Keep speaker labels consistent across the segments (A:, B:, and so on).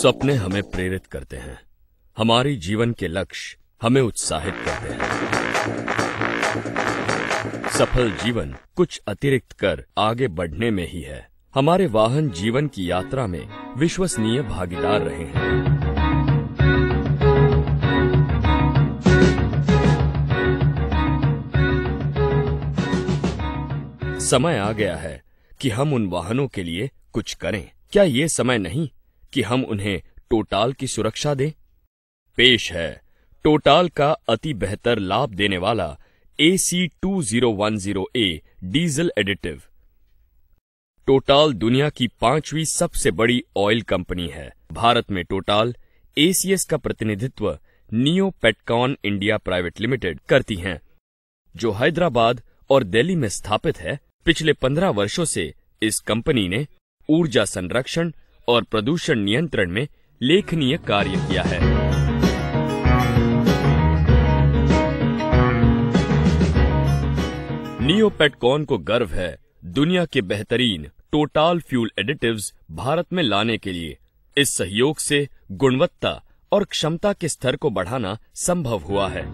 A: सपने हमें प्रेरित करते हैं, हमारी जीवन के लक्ष्य हमें उत्साहित करते हैं। सफल जीवन कुछ अतिरिक्त कर आगे बढ़ने में ही है। हमारे वाहन जीवन की यात्रा में विश्वसनीय भागीदार रहे हैं। समय आ गया है कि हम उन वाहनों के लिए कुछ करें। क्या ये समय नहीं कि हम उन्हें टोटाल की सुरक्षा दें? पेश है टोटाल का अति बेहतर लाभ देने वाला AC2010A डीजल एडिटिव। टोटाल दुनिया की 5वीं सबसे बड़ी ऑयल कंपनी है। भारत में टोटाल ACS का प्रतिनिधित्व नियो पेट्कॉन इंडिया प्राइवेट लिमिटेड करती हैं, जो हैदराबाद और दिल्ली में स्थापित है। पिछले 15 वर्षों से इस कंपनी ने ऊर्जा संरक्षण और प्रदूषण नियंत्रण में लेखनीय कार्य किया है। नियो पेट्कॉन को गर्व है दुनिया के बेहतरीन टोटाल फ्यूल एडिटिव्स भारत में लाने के लिए। इस सहयोग से गुणवत्ता और क्षमता के स्तर को बढ़ाना संभव हुआ है।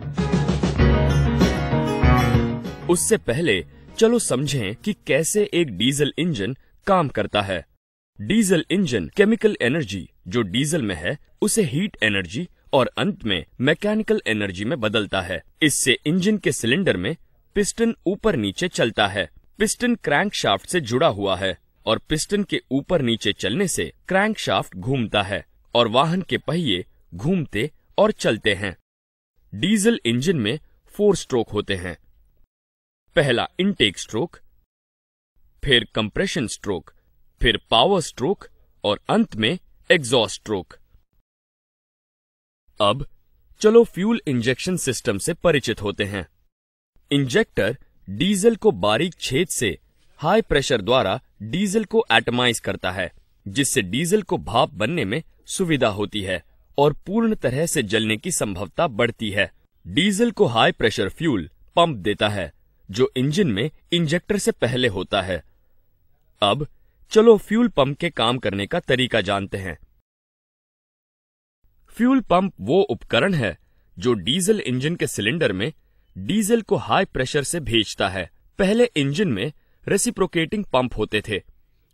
A: उससे पहले चलो समझें कि कैसे एक डीजल इंजन काम करता है। डीजल इंजन केमिकल एनर्जी जो डीजल में है उसे हीट एनर्जी और अंत में मैकेनिकल एनर्जी में बदलता है। इससे इंजन के सिलेंडर में पिस्टन ऊपर नीचे चलता है। पिस्टन क्रैंकशाफ्ट से जुड़ा हुआ है और पिस्टन के ऊपर नीचे चलने से क्रैंकशाफ्ट घूमता है और वाहन के पहिए घूमते और चलते हैं। डीजल इंजन में 4 स्ट्रोक होते हैं। पहला इनटेक स्ट्रोक, फिर कंप्रेशन स्ट्रोक, फिर पावर स्ट्रोक और अंत में एग्जॉस्ट स्ट्रोक। अब चलो फ्यूल इंजेक्शन सिस्टम से परिचित होते हैं। इंजेक्टर डीजल को बारीक छेद से हाई प्रेशर द्वारा डीजल को एटमाइज करता है, जिससे डीजल को भाप बनने में सुविधा होती है और पूर्ण तरह से जलने की संभावना बढ़ती है। डीजल को हाई प्रेशर फ्यूल पंप देता है, जो इंजन में इंजेक्टर से पहले होता है। अब चलो फ्यूल पंप के काम करने का तरीका जानते हैं। फ्यूल पंप वो उपकरण है जो डीजल इंजन के सिलेंडर में डीजल को हाई प्रेशर से भेजता है। पहले इंजन में रेसिप्रोकेटिंग पंप होते थे,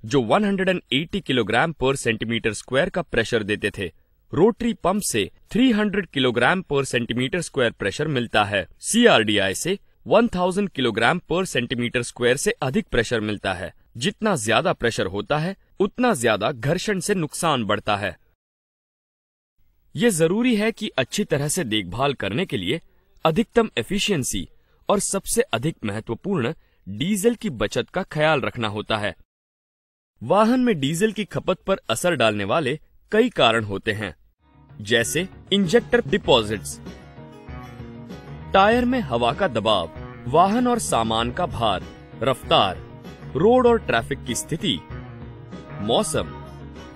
A: जो 180 किलोग्राम पर सेंटीमीटर स्क्वायर का प्रेशर देते थे। रोटरी पंप से 300 किलोग्राम पर सेंटीमीटर स्क्वायर प्रेशर मिलता है। CRDI से 1000 किलोग्राम पर सेंटीमीटर स्क्वायर से अधिक प्रेशर मिलता है। जितना ज्यादा प्रेशर होता है उतना ज्यादा घर्षण से नुकसान बढ़ता है। यह जरूरी है कि अच्छी तरह से देखभाल करने के लिए अधिकतम एफिशिएंसी और सबसे अधिक महत्वपूर्ण डीजल की बचत का ख्याल रखना होता है। वाहन में डीजल की खपत पर असर डालने वाले कई कारण होते हैं, जैसे इंजेक्टर डिपॉजिट्स, टायर में हवा का दबाव, वाहन और सामान का भार, रफ्तार, रोड और ट्रैफिक की स्थिति, मौसम,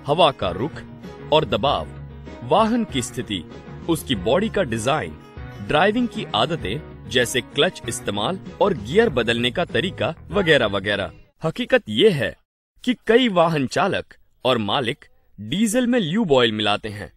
A: हवा का रुख और दबाव, वाहन की स्थिति, उसकी बॉडी का डिजाइन, ड्राइविंग की आदतें जैसे क्लच इस्तेमाल और गियर बदलने का तरीका वगैरह वगैरह। हकीकत ये है कि कई वाहन चालक और मालिक डीजल में ल्यूब ऑयल मिलाते हैं,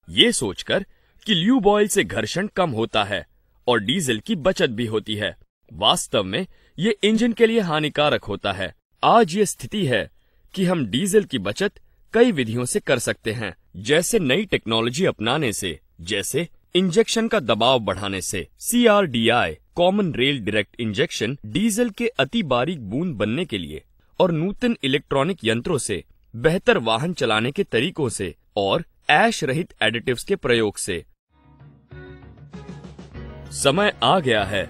A: ये सोचकर कि ल्यूब ऑयल से घर्षण कम होता है और डीजल की बचत भी होती है। वास्तव में ये इंजन के लिए हानिकारक होता है। आज ये स्थिति है कि हम डीजल की बचत कई विधियों से कर सकते हैं, जैसे नई टेक्नोलॉजी अपनाने से, जैसे इंजेक्शन का दबाव बढ़ाने से। CRDI common rail direct injection diesel के अति बारीक बूंद बनने के लिए और नूतन इलेक्ट्रॉनिक यंत्रों से, बेहतर वाहन चलाने के तरीकों से और ऐश रहित एडिटिव्स के प्रयोग से। समय आ गया है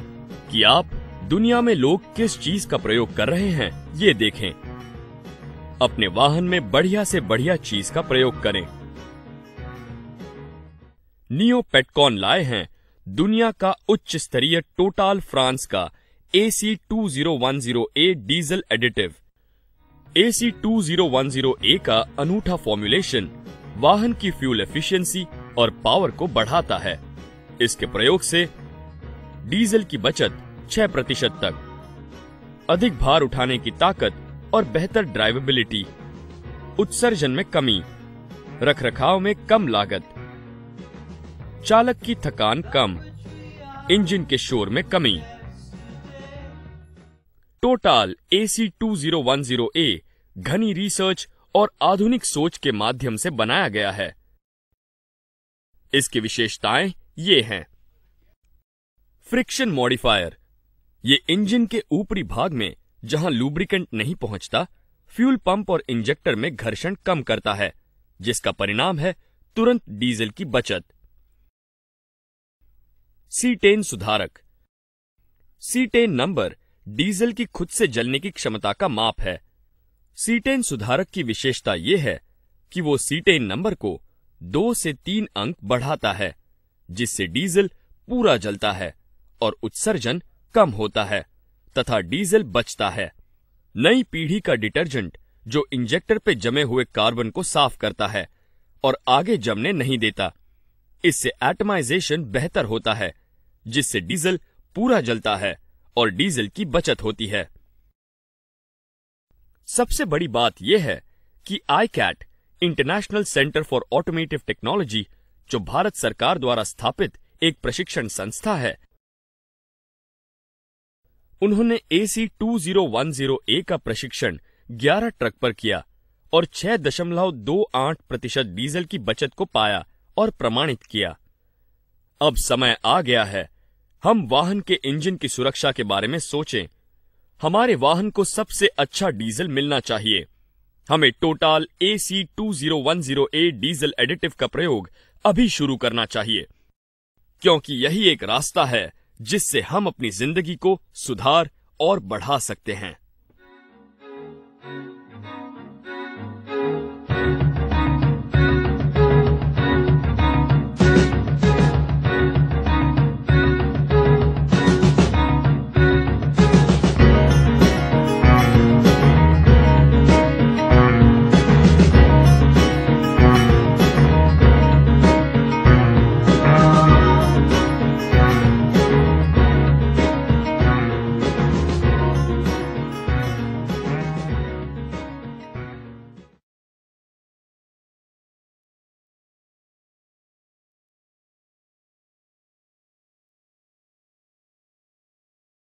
A: कि आप दुनिया में लोग किस चीज का प्रयोग कर रहे हैं ये देखें। अपने वाहन में बढ़िया से बढ़िया चीज का प्रयोग करें। नियो पेट्कॉन लाए हैं दुनिया का उच्च स्तरीय टोटाल फ्रांस का AC2010A डीजल एडिटिव। AC2010A का अनूठा फॉर्मुलेशन वाहन की फ्यूल एफिशिएंसी और पावर को बढ़ाता है। इसके प्रयोग से डीजल की बचत 6% तक, अधिक भार उठाने की ताकत और बेहतर ड्राइवेबिलिटी, उत्सर्जन में कमी, रखरखाव में कम लागत, चालक की थकान कम, इंजन के शोर में कमी। टोटाल AC2010A घनी रिसर्च और आधुनिक सोच के माध्यम से बनाया गया है। इसकी विशेषताएं ये हैं। फ्रिक्शन मॉडिफायर, ये इंजन के ऊपरी भाग में जहां लुब्रिकेंट नहीं पहुंचता, फ्यूल पंप और इंजेक्टर में घर्षण कम करता है, जिसका परिणाम है तुरंत डीजल की बचत। सीटेन सुधारक, सीटेन नंबर डीजल की खुद से जलने की क्षमता का माप है। सीटेन सुधारक की विशेषता यह है कि वो सीटेन नंबर को 2 से 3 अंक बढ़ाता है, जिससे डीजल पूरा जलता है और उत्सर्जन कम होता है तथा डीजल बचता है। नई पीढ़ी का डिटर्जेंट जो इंजेक्टर पे जमे हुए कार्बन को साफ करता है और आगे जमने नहीं देता। इससे एटमाइजेशन बेहतर होता है, जिससे डीजल पूरा जलता है और डीजल की बचत होती है। सबसे बड़ी बात यह है कि ICAT, international centre for automotive technology, जो भारत सरकार द्वारा स्थापित एक प्रशिक्षण संस्था है, उन्होंने AC2010A का प्रशिक्षण 11 ट्रक पर किया और 6.28% डीजल की बचत को पाया और प्रमाणित किया। अब समय आ गया है हम वाहन के इंजन की सुरक्षा के बारे में सोचें। हमारे वाहन को सबसे अच्छा डीजल मिलना चाहिए। हमें टोटाल AC2010A डीजल एडिटिव का प्रयोग अभी शुरू करना चाहिए, क्योंकि यही एक रास्ता है जिससे हम अपनी जिंदगी को सुधार और बढ़ा सकते हैं।